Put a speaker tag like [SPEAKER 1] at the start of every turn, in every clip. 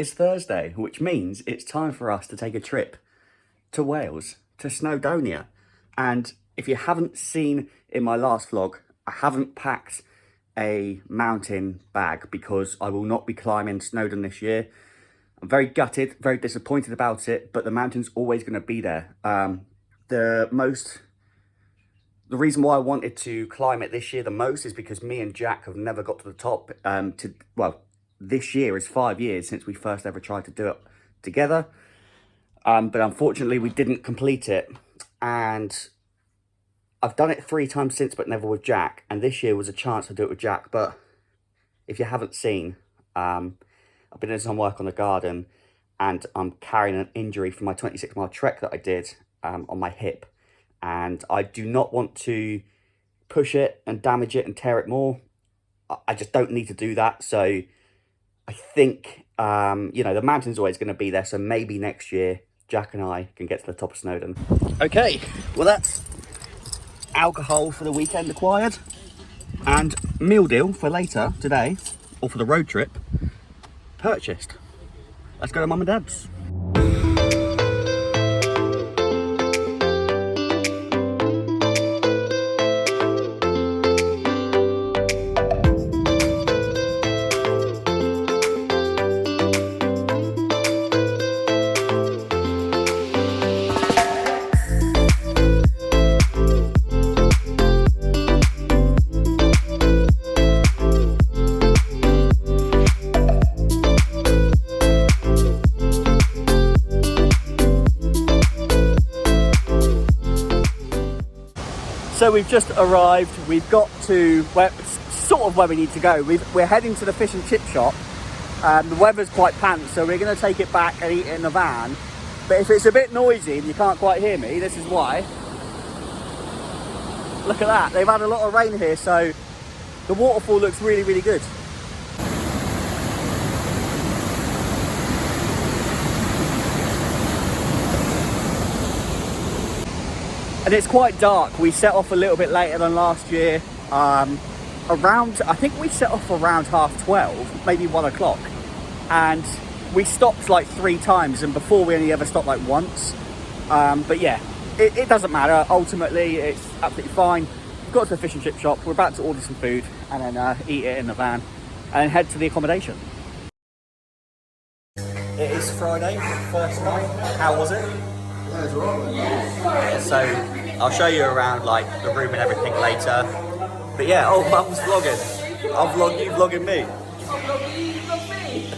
[SPEAKER 1] is Thursday, which means it's time for us to take a trip to Wales, to Snowdonia. And if you haven't seen in my last vlog, I haven't packed a mountain bag because I will not be climbing Snowdon this year. I'm very gutted, very disappointed about it, but the mountain's always going to be there. The reason why I wanted to climb it this year the most is because me and Jack have never got to the top. This year is 5 years since we first ever tried to do it together. But unfortunately, we didn't complete it. And I've done it 3 times since, but never with Jack. And this year was a chance to do it with Jack. But if you haven't seen, I've been doing some work on the garden and I'm carrying an injury from my 26-mile trek that I did on my hip. And I do not want to push it and damage it and tear it more. I just don't need to do that. So I think, the mountain's always going to be there. So maybe next year, Jack and I can get to the top of Snowdon. Okay, well, that's alcohol for the weekend acquired. And meal deal for later today, or for the road trip, purchased. Let's go to Mum and Dad's. So we've just arrived, we've got to sort of where we need to go. We're heading to the fish and chip shop. The weather's quite pants, so we're going to take it back and eat it in the van. But if it's a bit noisy and you can't quite hear me, this is why. Look at that, they've had a lot of rain here, so the waterfall looks really, really good. And it's quite dark. We set off a little bit later than last year. I think we set off around 12:30, maybe 1 o'clock. And we stopped like 3 times, and before we only ever stopped like once. But yeah, it doesn't matter. Ultimately, it's absolutely fine. We've got to the fish and chip shop. We're about to order some food and then eat it in the van and then head to the accommodation. It is Friday, first night. How was it?
[SPEAKER 2] Yeah, it's alright. Yeah,
[SPEAKER 1] so I'll show you around like the room and everything later. But yeah, Mum's vlogging. I'll vlog you, vlogging me.
[SPEAKER 3] I'll vlog you, you vlog me.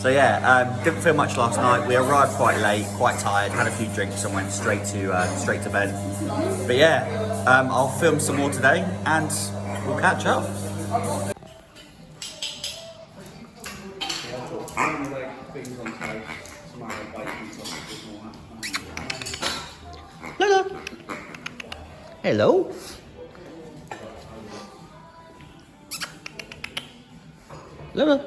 [SPEAKER 1] So yeah, didn't feel much last night. We arrived quite late, quite tired, had a few drinks and went straight to bed. But yeah, I'll film some more today and we'll catch up. Hello. Hello.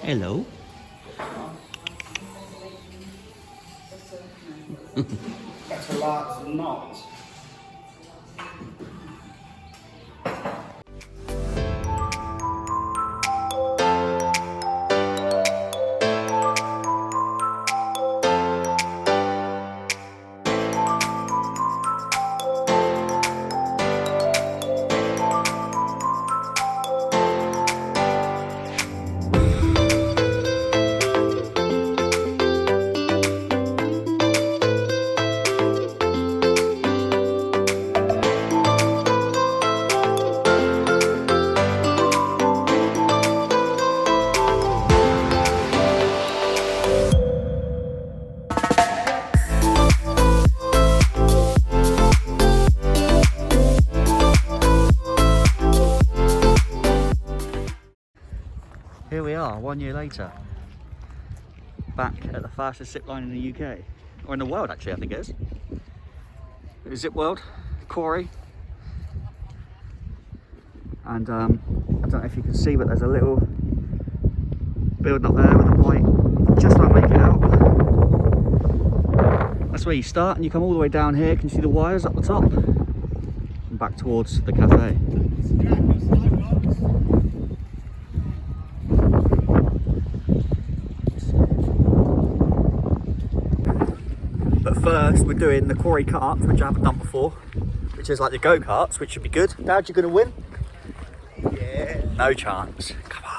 [SPEAKER 1] Hello.
[SPEAKER 2] better larks than not.
[SPEAKER 1] Here we are, 1 year later, back at the fastest zip line in the UK, or in the world actually, I think it is. Zip World, Corey. And I don't know if you can see, but there's a little building up there with a white, just about make it out. That's where you start, and you come all the way down here. Can you see the wires up the top? And back towards the cafe. But first we're doing the quarry karts, which I haven't done before, which is like the go-karts, which should be good. Dad, you gonna win? Yeah. No chance. Come on.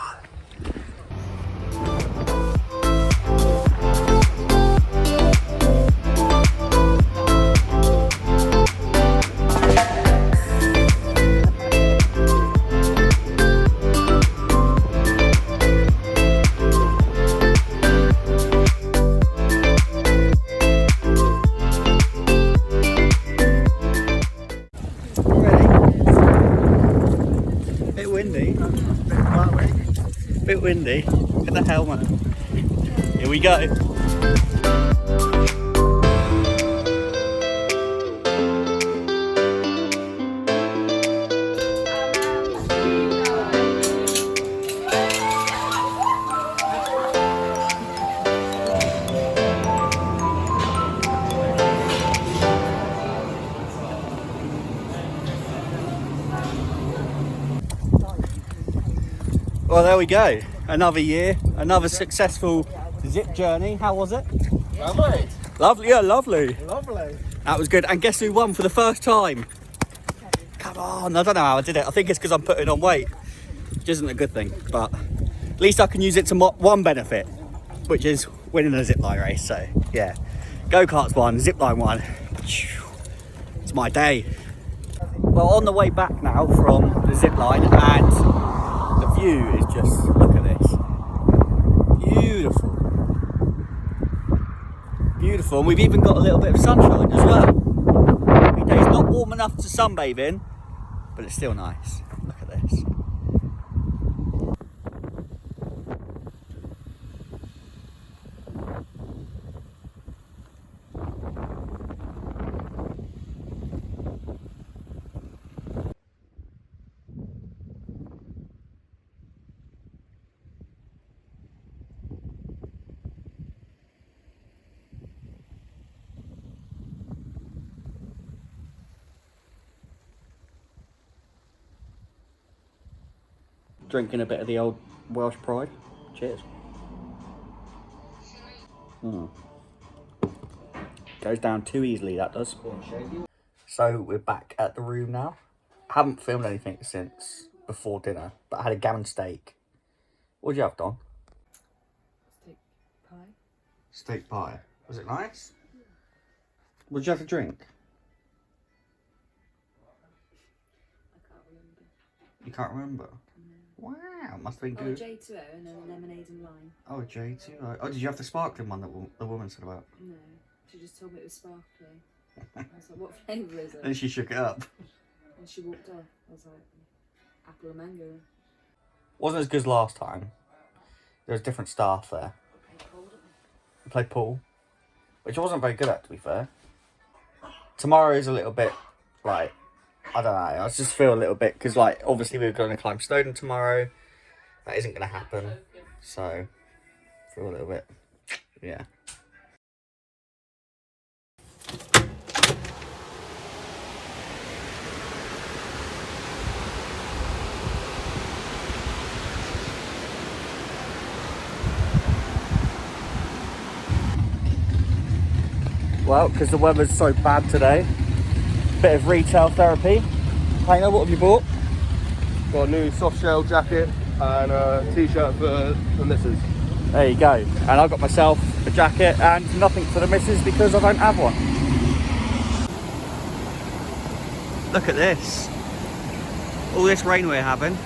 [SPEAKER 1] Bit windy. Look at the helmet. Here we go. Well, there we go. Another year, another successful zip journey. How was it?
[SPEAKER 2] Lovely.
[SPEAKER 1] Lovely, yeah, lovely.
[SPEAKER 2] Lovely.
[SPEAKER 1] That was good. And guess who won for the first time? Come on, I don't know how I did it. I think it's because I'm putting on weight, which isn't a good thing. But at least I can use it to one benefit, which is winning a zipline race. So yeah, go-karts won, zipline won. It's my day. Well, on the way back now from the zipline, and the view is just, look at this. Beautiful. Beautiful. And we've even got a little bit of sunshine as well. The day's not warm enough to sunbathe in, but it's still nice. Look at this. Drinking a bit of the old Welsh Pride. Cheers. Goes down too easily, that does. So we're back at the room now. Haven't filmed anything since before dinner, but I had a gammon steak. What'd you have, Don?
[SPEAKER 3] Steak pie.
[SPEAKER 1] Steak pie. Was it nice? What'd you have to drink?
[SPEAKER 3] I can't remember.
[SPEAKER 1] You can't remember? Wow, must have been good.
[SPEAKER 3] J2O and then lemonade and lime.
[SPEAKER 1] Oh, J2O. Oh, did you have the sparkling one that the woman said about?
[SPEAKER 3] No, she just told me it was sparkling. I was like, what flavour is it?
[SPEAKER 1] Then she shook it up.
[SPEAKER 3] And she walked off. I was like, apple and mango.
[SPEAKER 1] Wasn't as good as last time. There was different staff there. We played pool, which I wasn't very good at, to be fair. Tomorrow is a little bit, like, I don't know, I just feel a little bit, because, like, obviously we're going to climb Snowdon tomorrow. That isn't going to happen. So, I feel a little bit, yeah. Well, because the weather's so bad today, bit of retail therapy. Painter, what have you bought?
[SPEAKER 2] Got a new soft shell jacket and a t-shirt for the missus.
[SPEAKER 1] There you go. And I got myself a jacket and nothing for the missus because I don't have one. Look at this. All this rain we're having.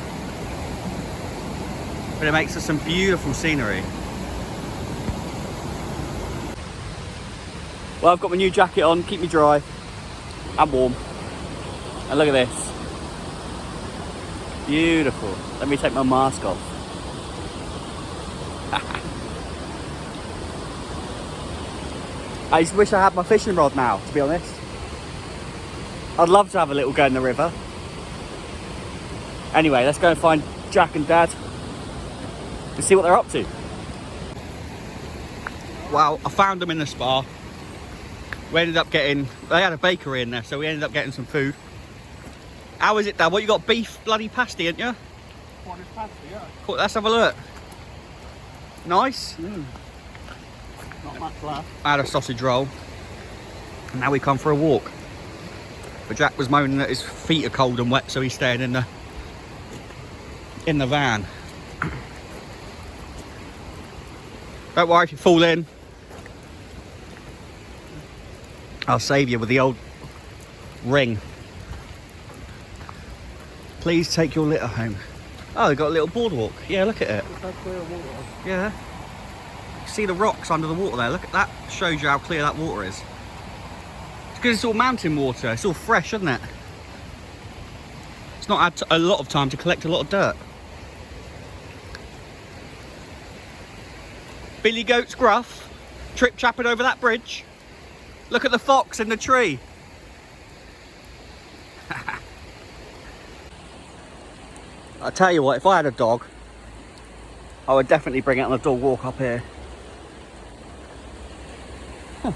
[SPEAKER 1] But it makes us some beautiful scenery. Well, I've got my new jacket on, keep me dry and warm. And look at this. Beautiful. Let me take my mask off. I just wish I had my fishing rod now, to be honest. I'd love to have a little go in the river. Anyway, let's go and find Jack and Dad and see what they're up to. Well, I found them in the spa. We ended up getting, they had a bakery in there, so we ended up getting some food. How is it, Dad? What, you got beef bloody pasty, ain't you?
[SPEAKER 2] What is fancy, yeah.
[SPEAKER 1] Cool, let's have a look. Nice.
[SPEAKER 2] Not much left.
[SPEAKER 1] I had a sausage roll. And now we come for a walk. But Jack was moaning that his feet are cold and wet, so he's staying in the van. Don't worry if you fall in. I'll save you with the old ring. Please take your litter home. Oh, they've got a little boardwalk. Yeah, look at it. Yeah. See the rocks under the water there? Look at that. Shows you how clear that water is. It's because it's all mountain water. It's all fresh, isn't it? It's not had a lot of time to collect a lot of dirt. Billy Goat's Gruff. Trip trapping over that bridge. Look at the fox in the tree. I tell you what, if I had a dog, I would definitely bring it on a dog walk up here. Huh.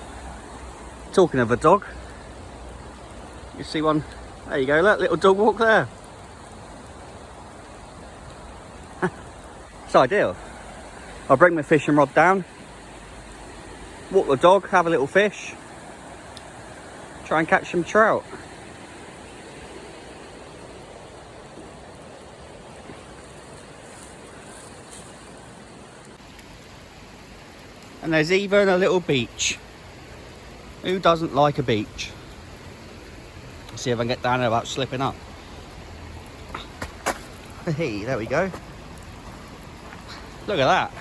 [SPEAKER 1] Talking of a dog, you see one, there you go, look, little dog walk there. It's ideal. I'll bring my fishing rod down, walk the dog, have a little fish, try and catch some trout. And there's even a little beach. Who doesn't like a beach? Let's see if I can get down there without slipping up. Hey, there we go. Look at that.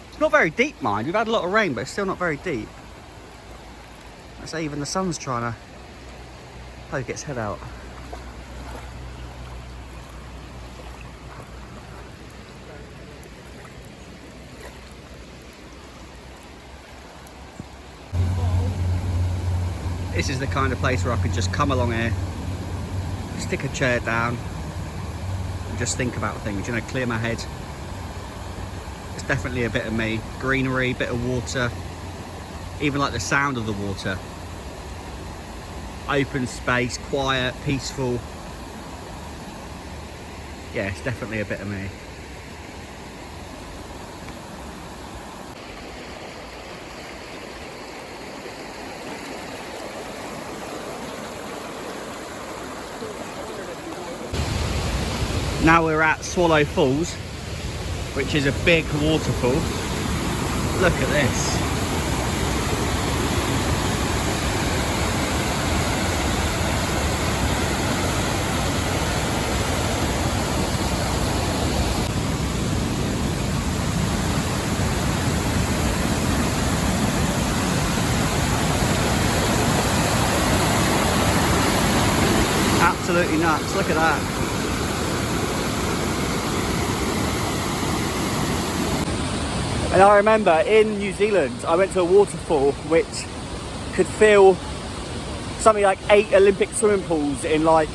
[SPEAKER 1] It's not very deep, mind. We've had a lot of rain, but it's still not very deep. Let's say even the sun's trying to poke its head out. This is the kind of place where I could just come along here, stick a chair down, and just think about things, you know, clear my head. It's definitely a bit of me. Greenery, bit of water, even like the sound of the water. Open space, quiet, peaceful. Yeah, it's definitely a bit of me. Now we're at Swallow Falls, which is a big waterfall. Look at this. Absolutely nuts, look at that. And I remember in New Zealand, I went to a waterfall which could fill something like 8 Olympic swimming pools in like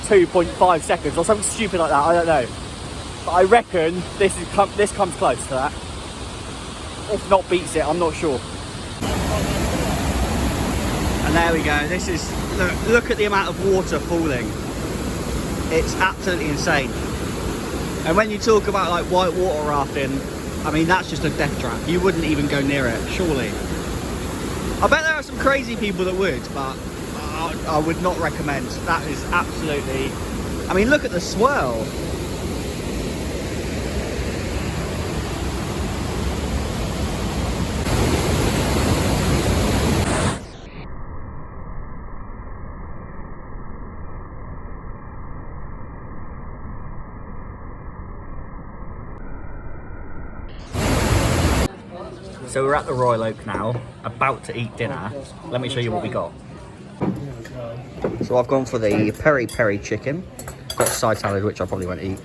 [SPEAKER 1] 2.5 seconds or something stupid like that, I don't know. But I reckon this comes close to that. If not beats it, I'm not sure. And there we go, this is, look at the amount of water falling. It's absolutely insane. And when you talk about like white water rafting, I mean, that's just a death trap. You wouldn't even go near it, surely. I bet there are some crazy people that would, but I would not recommend. That is absolutely... I mean, look at the swirl. So we're at the Royal Oak now, about to eat dinner. Let me show you what we got. So I've gone for the peri-peri chicken. Got side salad, which I probably won't eat.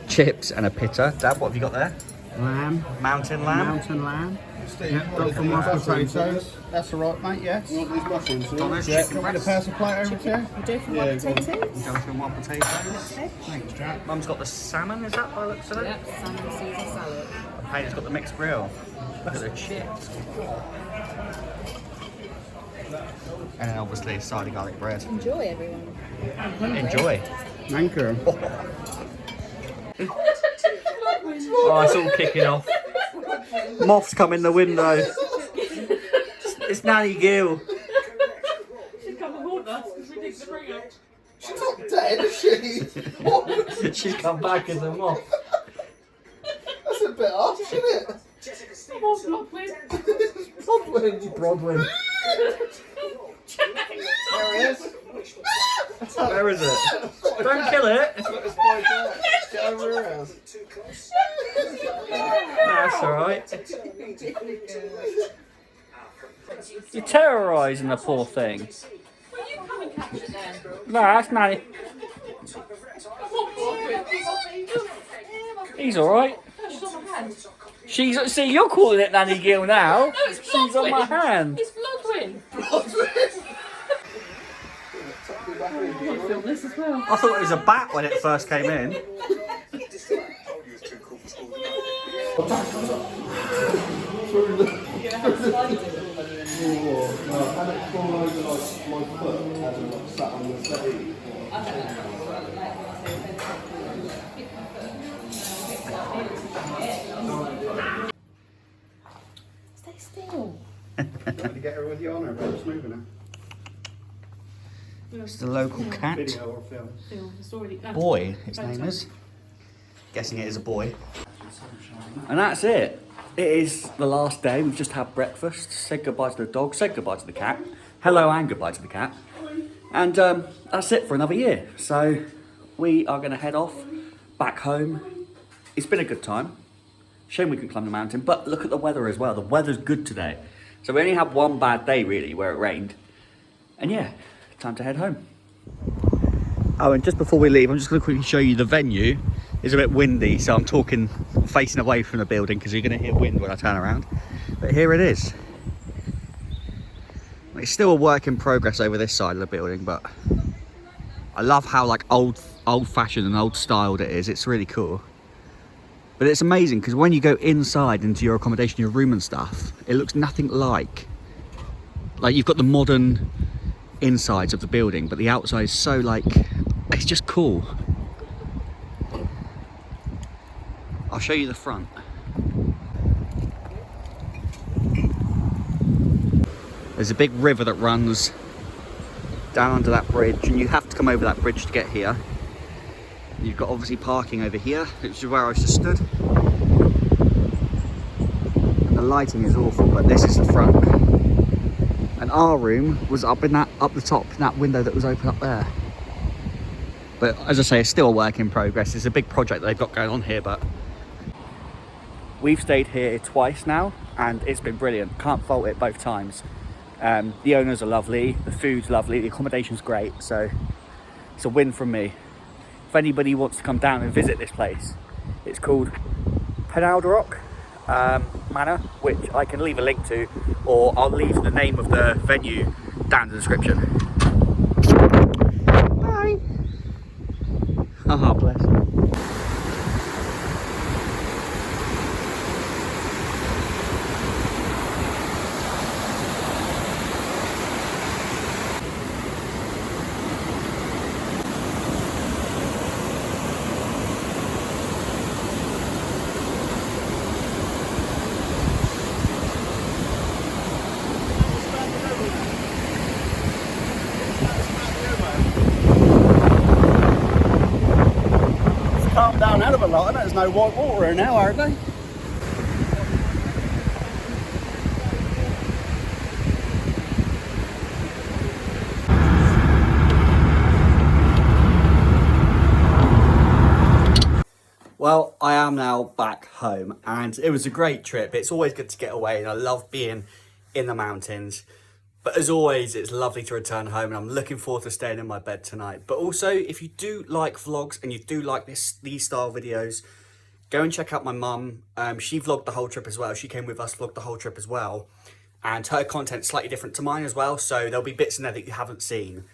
[SPEAKER 1] Chips and a pitta. Dad, what have you got there?
[SPEAKER 4] Lamb.
[SPEAKER 1] Mountain lamb.
[SPEAKER 4] Mountain lamb. Yeah, got some mashed potatoes. That's all right, mate, yes.
[SPEAKER 2] You want these mushrooms?
[SPEAKER 4] Yeah, can we get a person plate over to you?
[SPEAKER 3] We do for more potatoes.
[SPEAKER 1] Go for more potatoes.
[SPEAKER 4] Thanks, Jack.
[SPEAKER 1] Mum's got the salmon, is that by the looks of it?
[SPEAKER 3] Yep, salmon Caesar salad.
[SPEAKER 1] And Payne's got the mixed grill. Look at the chips. And then obviously a side of garlic bread.
[SPEAKER 3] Enjoy, everyone. I'm hungry.
[SPEAKER 1] Enjoy.
[SPEAKER 4] Anchor.
[SPEAKER 1] Oh, it's all kicking off. Moths come in the window. It's Nanny Gill.
[SPEAKER 5] She's come and warned us because we didn't bring her.
[SPEAKER 2] She's not dead, is she?
[SPEAKER 1] She's come back as a moth.
[SPEAKER 2] That's a bit harsh, isn't it?
[SPEAKER 5] Come on, Bloodwind.
[SPEAKER 2] Bloodwind.
[SPEAKER 1] Broadwin.
[SPEAKER 2] There he is.
[SPEAKER 1] Where is it? Don't kill it.
[SPEAKER 2] It's by Jack. Get over here, Ez.
[SPEAKER 1] That's alright. You're terrorising the poor thing.
[SPEAKER 5] Will you come and catch it then?
[SPEAKER 1] No, that's Nanny.
[SPEAKER 5] Come on, Bloodwind. Keep on.
[SPEAKER 1] He's alright.
[SPEAKER 5] She's on my hand.
[SPEAKER 1] She's, see, you're calling it Nanny Gill now.
[SPEAKER 5] No, it's
[SPEAKER 1] She's on my
[SPEAKER 5] Bloodwind.
[SPEAKER 1] hand.
[SPEAKER 5] It's Bloodwind. I want to film this as well.
[SPEAKER 1] I thought it was a bat when it first came in.
[SPEAKER 5] Stay still.
[SPEAKER 4] Trying to get her with you on her, but it's moving her.
[SPEAKER 1] It's the local cat.
[SPEAKER 4] Video or film.
[SPEAKER 5] Film. It's already.
[SPEAKER 1] Boy, his name is. Guessing it is a boy. And that's it. It is the last day. We've just had breakfast, said goodbye to the dog, said goodbye to the cat. Hello and goodbye to the cat. And that's it for another year. So we are going to head off back home. It's been a good time. Shame we couldn't climb the mountain, but look at the weather as well. The weather's good today. So we only had one bad day really where it rained. And yeah, time to head home. Oh, and just before we leave, I'm just going to quickly show you the venue. It's a bit windy, so I'm facing away from the building because you're going to hear wind when I turn around. But here it is. It's still a work in progress over this side of the building, but I love how like old-fashioned and old-styled it is. It's really cool. But it's amazing because when you go inside into your accommodation, your room and stuff, it looks nothing like you've got the modern insides of the building, but the outside is so like, it's just cool. I'll show you the front. There's a big river that runs down under that bridge, and you have to come over that bridge to get here. You've got obviously parking over here, which is where I was just stood. And the lighting is awful, but this is the front. And our room was up the top, in that window that was open up there. But as I say, it's still a work in progress. It's a big project that they've got going on here, but we've stayed here twice now, and it's been brilliant. Can't fault it both times. The owners are lovely, the food's lovely, the accommodation's great, so it's a win from me. If anybody wants to come down and visit this place, it's called Penaldrock Manor, which I can leave a link to, or I'll leave the name of the venue down in the description. Bye! Oh, bless.
[SPEAKER 4] Calmed down a hell of a lot, and there's no white water here now, are they?
[SPEAKER 1] Well, I am now back home, and it was a great trip. It's always good to get away, and I love being in the mountains. But as always, it's lovely to return home, and I'm looking forward to staying in my bed tonight. But also, if you do like vlogs and you do like these style videos, go and check out my mum. She vlogged the whole trip as well. She came with us, vlogged the whole trip as well. And her content's slightly different to mine as well, so there'll be bits in there that you haven't seen.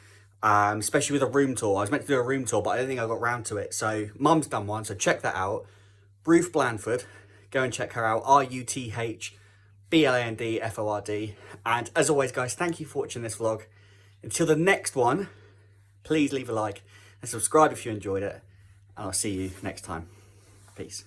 [SPEAKER 1] Especially with a room tour. I was meant to do a room tour, but I don't think I got round to it. So mum's done one, so check that out. Ruth Blandford, go and check her out. RUTHBLANDFORD. And as always, guys, thank you for watching this vlog. Until the next one, please leave a like and subscribe if you enjoyed it. And I'll see you next time. Peace.